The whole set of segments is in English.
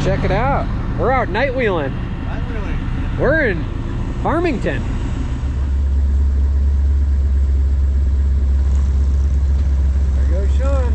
Check it out. We're out night wheeling. We're in Farmington. There goes Shawn.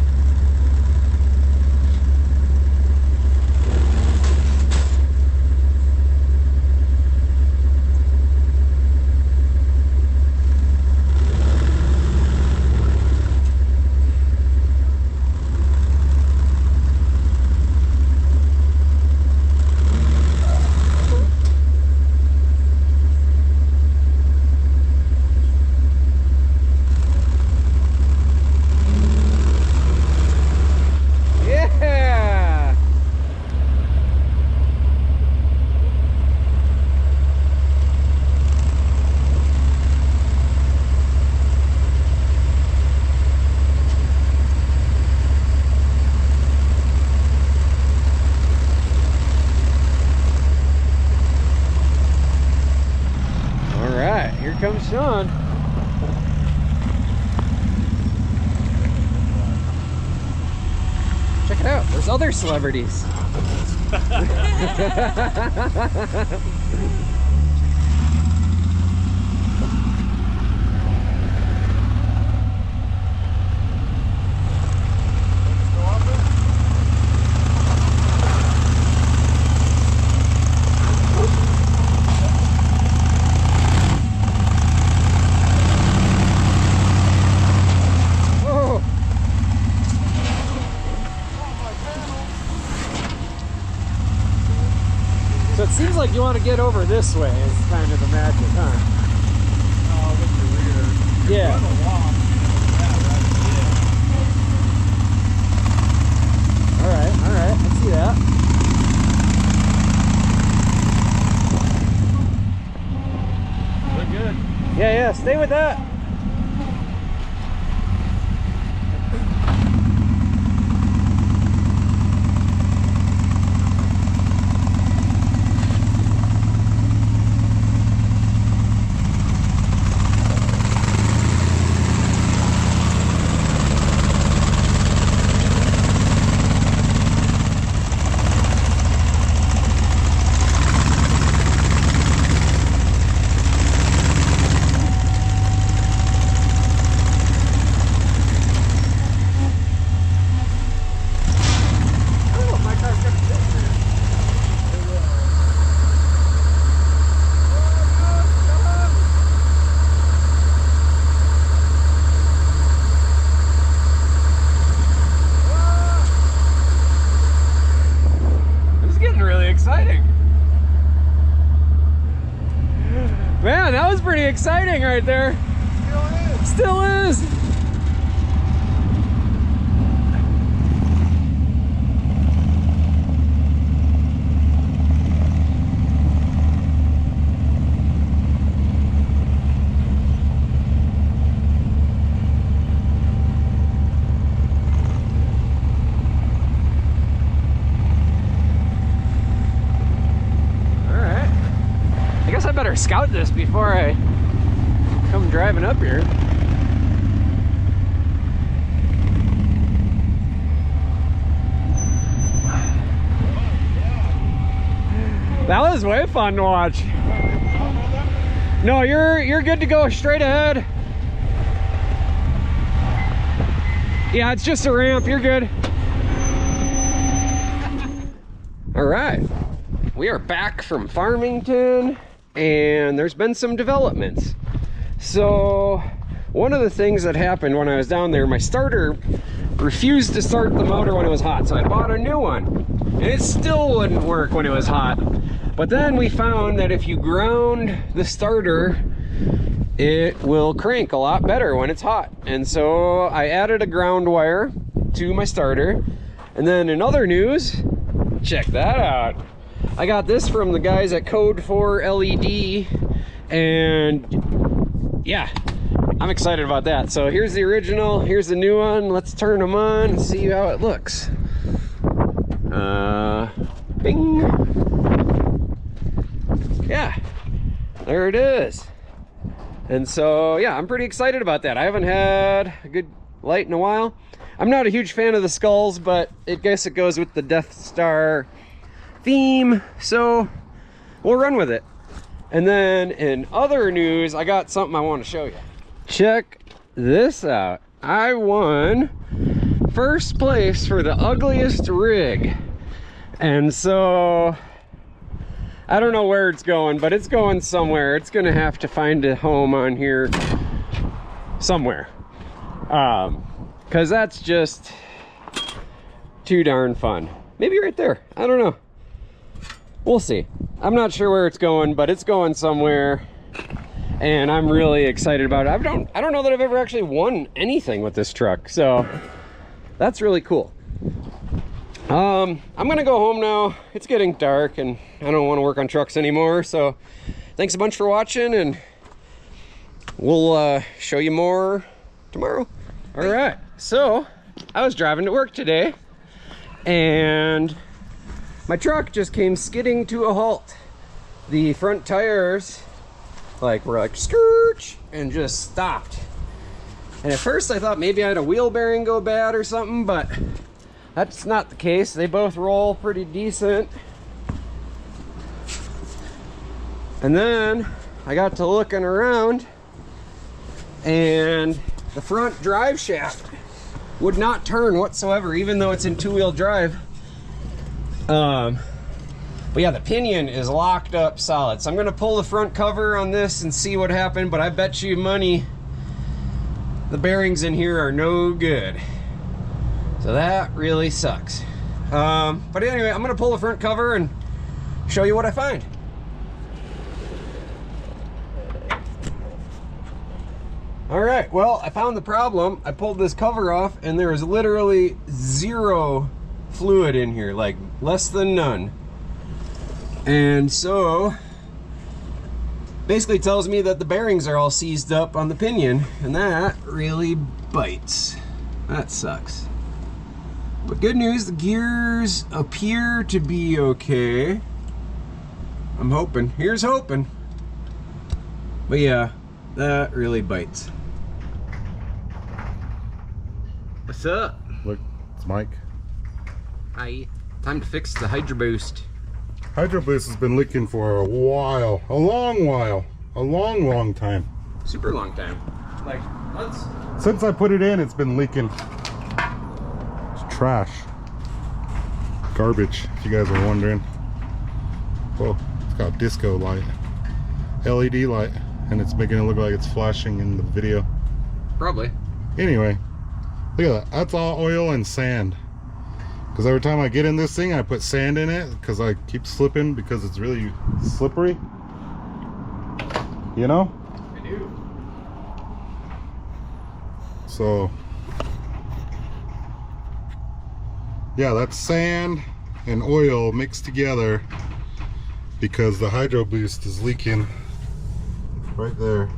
Here comes Shawn. Check it out. There's other celebrities. So it seems like you want to get over this way is kind of the magic, huh? Oh, with the rear. Yeah. Alright, I see that. Look good. Yeah, stay with that. Exciting. Man, that was pretty exciting right there. Still is. I better scout this before I come driving up here. That was way fun to watch. No, you're good to go straight ahead. Yeah, it's just a ramp. You're good. All right, we are back from Farmington. And there's been some developments. So one of the things that happened when I was down there, my starter refused to start the motor when it was hot, so I bought a new one and it still wouldn't work when it was hot. But then we found that if you ground the starter, it will crank a lot better when it's hot. And so I added a ground wire to my starter. And then in other news, check that out. I got this from the guys at Code 4 LED, and yeah, I'm excited about that. So here's the original, here's the new one. Let's turn them on and see how it looks. Bing. Yeah, there it is. And so yeah, I'm pretty excited about that. I haven't had a good light in a while. I'm not a huge fan of the skulls, but I guess it goes with the Death Star theme, so we'll run with it. And then in other news, I got something I want to show you. Check this out. I won first place for the ugliest rig. And so I don't know where it's going, but it's going somewhere. It's gonna have to find a home on here somewhere. Cause that's just too darn fun. Maybe right there, I don't know. We'll see. I'm not sure where it's going, but it's going somewhere. And I'm really excited about it. I don't know that I've ever actually won anything with this truck, so that's really cool. I'm gonna go home now. It's getting dark and I don't want to work on trucks anymore, so thanks a bunch for watching, and we'll show you more tomorrow. All right, so I was driving to work today and my truck just came skidding to a halt. The front tires were like scooch and just stopped. And at first I thought maybe I had a wheel bearing go bad or something, but that's not the case. They both roll pretty decent. And then I got to looking around and the front drive shaft would not turn whatsoever, even though it's in two-wheel drive. But yeah, the pinion is locked up solid. So I'm gonna pull the front cover on this and see what happened, but I bet you money the bearings in here are no good. So that really sucks. But anyway, I'm gonna pull the front cover and show you what I find. All right, well, I found the problem. I pulled this cover off and there is literally zero fluid in here, like less than none. And so basically tells me that the bearings are all seized up on the pinion, and that really bites. That sucks. But good news, the gears appear to be okay. I'm hoping. Here's hoping. But yeah, that really bites. What's up? Look, it's Mike. Hi. Time to fix the Hydro Boost. Hydro Boost has been leaking for a while, a long time. Super long time. Like months. Since I put it in, it's been leaking. It's trash. Garbage, if you guys are wondering. Whoa, it's got a disco light. LED light, and it's making it look like it's flashing in the video. Probably. Anyway, look at that. That's all oil and sand. Because every time I get in this thing, I put sand in it because I keep slipping because it's really slippery. You know? I do. So, yeah, that's sand and oil mixed together because the Hydro Boost is leaking right there.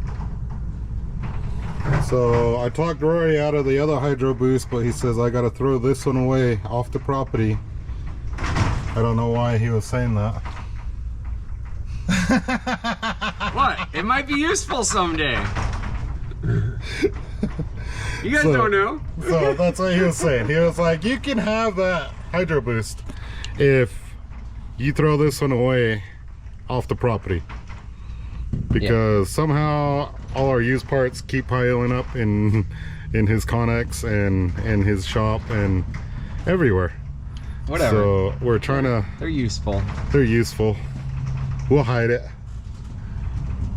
So I talked Rory out of the other Hydro Boost, but he says I gotta throw this one away off the property. I don't know why he was saying that. What? It might be useful someday. You guys don't know. So that's what he was saying. He was like, you can have that Hydro Boost if you throw this one away off the property. Because somehow all our used parts keep piling up in his Connex and in his shop and everywhere. Whatever. So we're trying to... They're useful. They're useful. We'll hide it.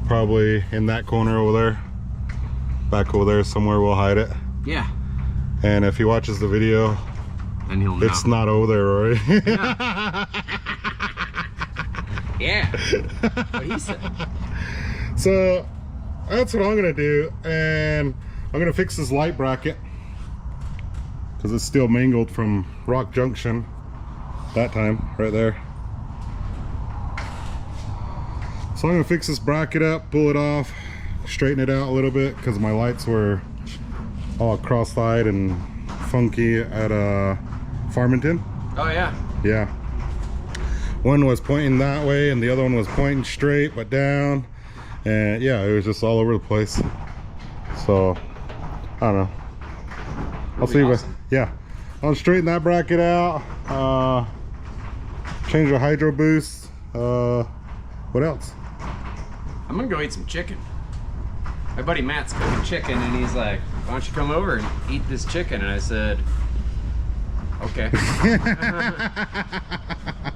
Probably in that corner over there. Back over there somewhere we'll hide it. Yeah. And if he watches the video, and he'll know. It's not over there, Rory. Yeah. Yeah. What he said. So that's what I'm gonna do, and I'm gonna fix this light bracket because it's still mangled from Rock Junction that time right there. So I'm gonna fix this bracket up, pull it off, straighten it out a little bit because my lights were all cross-eyed and funky at Farmington. Oh yeah. Yeah. One was pointing that way and the other one was pointing straight but down. And yeah, it was just all over the place. So, I don't know. I'll see awesome. yeah. I'll straighten that bracket out. change the hydro boost. What else? I'm gonna go eat some chicken. My buddy Matt's cooking chicken, and he's like, "Why don't you come over and eat this chicken?" And I said, "Okay."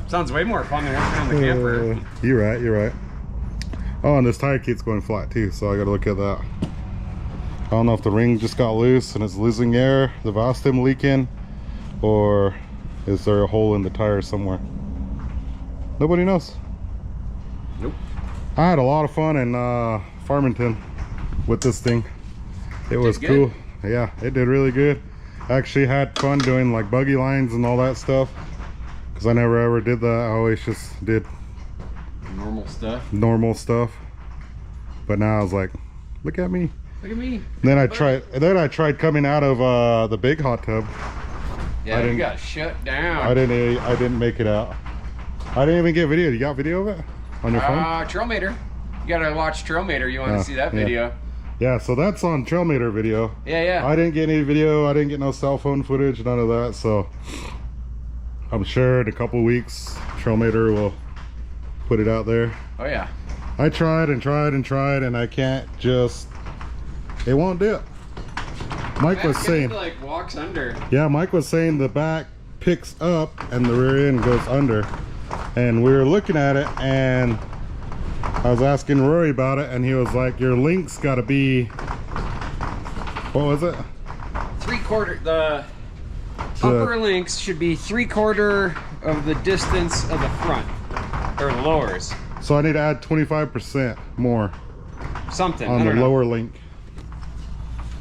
Sounds way more fun than working on the camper. You're right. You're right. Oh, and this tire kit's going flat too, so I gotta look at that. I don't know if the ring just got loose and it's losing air, the valve stem leaking, or is there a hole in the tire somewhere? Nobody knows. Nope. I had a lot of fun in Farmington with this thing. It was cool. Yeah, it did really good. I actually had fun doing like buggy lines and all that stuff, because I never ever did that. I always just did normal stuff. But now I was like, look at me. Look at me. And then I tried coming out of the big hot tub. Yeah, you got shut down. I didn't make it out. I didn't even get video. You got video of it on your phone? Trailmater. You gotta watch Trailmater. You want to see that video? Yeah, so that's on Trailmater video. Yeah. I didn't get any video. I didn't get no cell phone footage, none of that. So I'm sure in a couple weeks Trailmater will put it out there. Oh yeah. I tried and tried and tried, and I can't just. It won't do it. Mike was saying. Like walks under. Yeah, Mike was saying the back picks up and the rear end goes under. And we were looking at it, and I was asking Rory about it, and he was like, your link's got to be, what was it? 3/4. The upper links should be 3/4 of the distance of the front, or the lowers. So I need to add 25% more something on the lower link.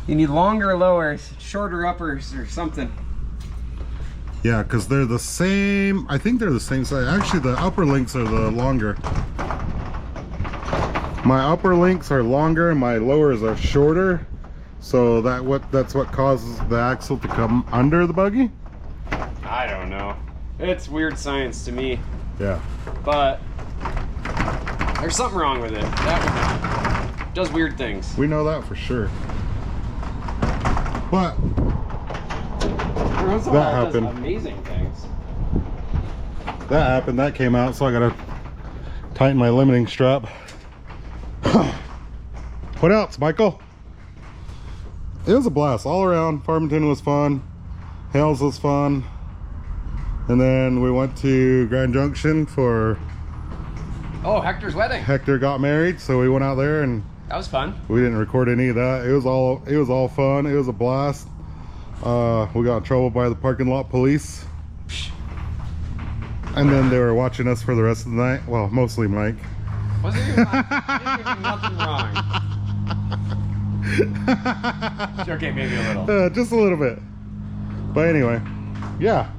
You need longer lowers, shorter uppers, or something. Yeah, because they're the same. I think they're the same size. Actually, the upper links are the longer. My upper links are longer and my lowers are shorter. So that's what causes the axle to come under the buggy? I don't know. It's weird science to me. Yeah. But there's something wrong with it. That does weird things. We know that for sure. But that happened. Amazing things. That happened. That came out, so I gotta tighten my limiting strap. What else, Michael? It was a blast all around. Farmington was fun. Hales was fun. And then we went to Grand Junction for. Oh, Hector's wedding. Hector got married, so we went out there, and that was fun. We didn't record any of that. It was all fun. It was a blast. We got in trouble by the parking lot police. And then they were watching us for the rest of the night. Well, mostly Mike. Wasn't even doing nothing wrong. Okay, maybe a little. Just a little bit. But anyway, yeah.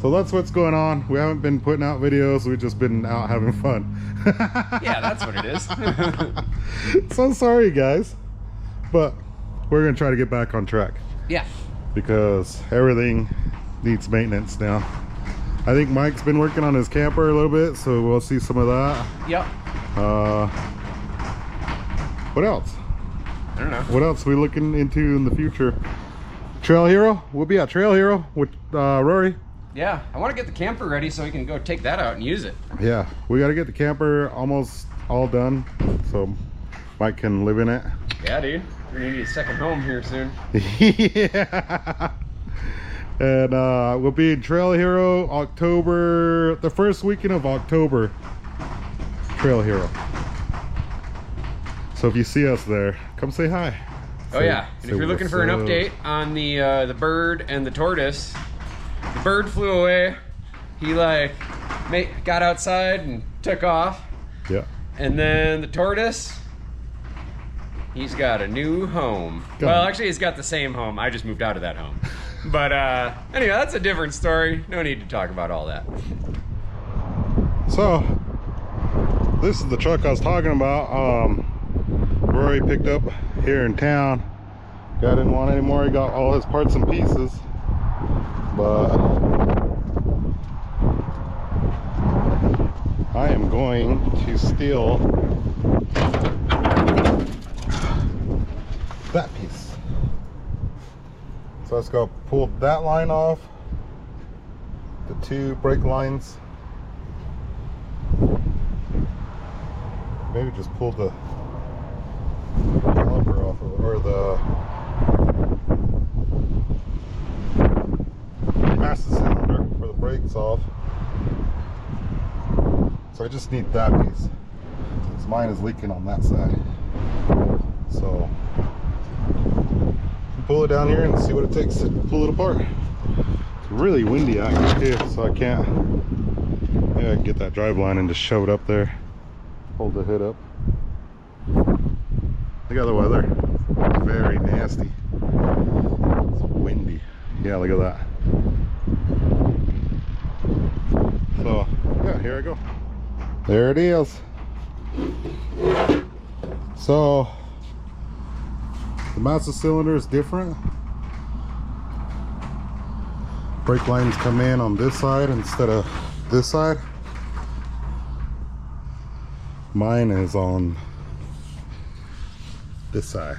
So that's what's going on. We haven't been putting out videos. We've just been out having fun. Yeah, that's what it is. So sorry, guys. But we're going to try to get back on track. Yeah. Because everything needs maintenance now. I think Mike's been working on his camper a little bit, so we'll see some of that. Yep. What else? I don't know. What else are we looking into in the future? Trail Hero? We'll be at Trail Hero with Rory. Yeah, I want to get the camper ready so we can go take that out and use it. Yeah, we got to get the camper almost all done so Mike can live in it. Yeah, dude. We're going to need a second home here soon. Yeah. And we'll be in Trail Hero October, the first weekend of October. Trail Hero. So if you see us there, come say hi. Oh yeah, and if you're looking for an update on the bird and the tortoise, the bird flew away. He got outside and took off. Yeah. And then the tortoise, he's got a new home. Well, actually, he's got the same home. I just moved out of that home. But anyway, that's a different story. No need to talk about all that. So this is the truck I was talking about. Rory picked up here in town. Guy didn't want any more. He got all his parts and pieces. But I am going to steal that piece. So let's go pull that line off. The two brake lines. maybe just pulled the caliper off of it, or the master cylinder for the brakes off. So I just need that piece, because mine is leaking on that side. So pull it down here and see what it takes to pull it apart. It's really windy out here, so I can't. Maybe I can get that drive line and just shove it up there. Hold the hood up. Look at the weather. It's very nasty. It's windy. Yeah, look at that. So yeah, here I go. There it is. So the master cylinder is different. Brake lines come in on this side instead of this side. Mine is on this side.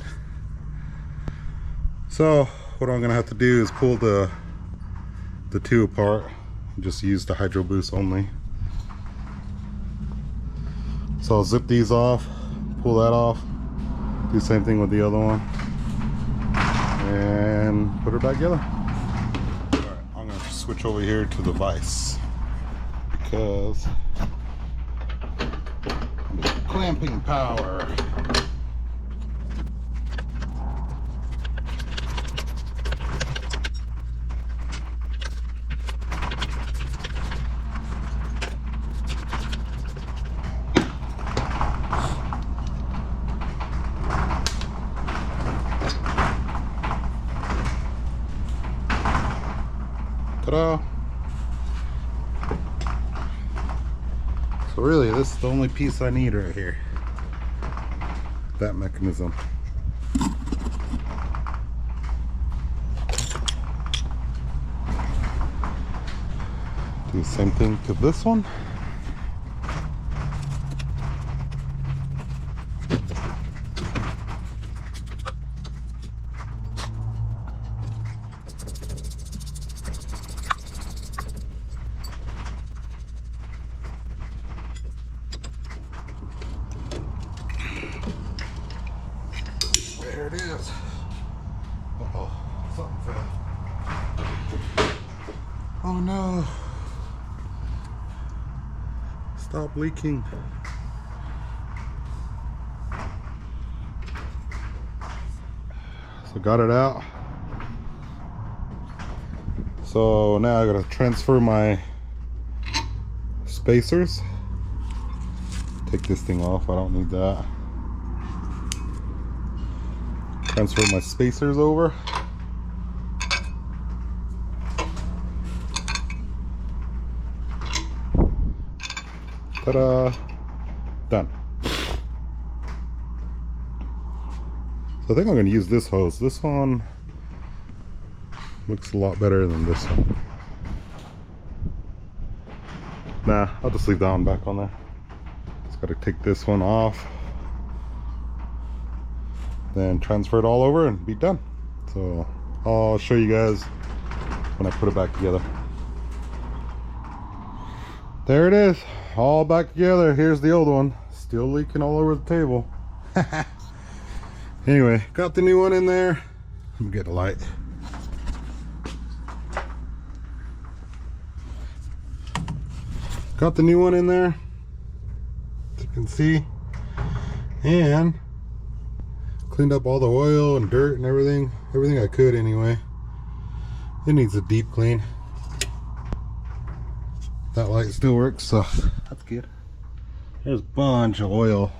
So what I'm gonna have to do is pull the two apart and just use the hydro boost only. So I'll zip these off, pull that off, do the same thing with the other one, and put her back together. Alright, I'm gonna switch over here to the vise because clamping power. Ta-da! So really, this is the only piece I need right here. That mechanism. Do the same thing to this one. There it is. Uh-oh, something fell. Oh no. Stop leaking. So got it out. So now I gotta transfer my spacers. Take this thing off, I don't need that. Transfer my spacers over. Ta-da! Done. So I think I'm going to use this hose. This one looks a lot better than this one. Nah, I'll just leave that one back on there. Just got to take this one off. Then transfer it all over and be done. So I'll show you guys when I put it back together. There it is, all back together. Here's the old one, still leaking all over the table. Anyway, got the new one in there. Let me get a light. Got the new one in there, as you can see, and cleaned up all the oil and dirt and everything I could anyway. It needs a deep clean. That light still works, so that's good. There's a bunch of oil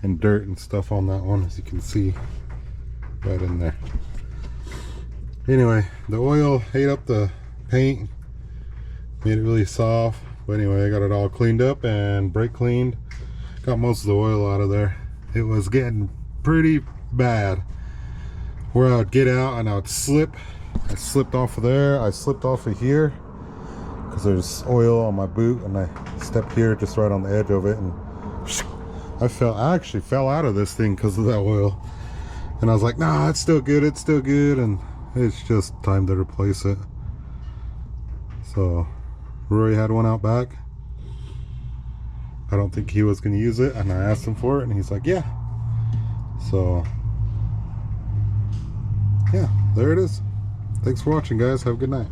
and dirt and stuff on that one, as you can see right in there. Anyway, the oil ate up the paint, made it really soft. But anyway, I got it all cleaned up and brake cleaned. Got most of the oil out of there. It was getting pretty bad where I would get out and I would slip. I slipped off of there, I slipped off of here because there's oil on my boot, and I stepped here just right on the edge of it, and I actually fell out of this thing because of that oil. And I was like, nah, it's still good, and it's just time to replace it. So Rory had one out back, I don't think he was going to use it, and I asked him for it, and he's like, yeah. So, yeah, there it is. Thanks for watching, guys. Have a good night.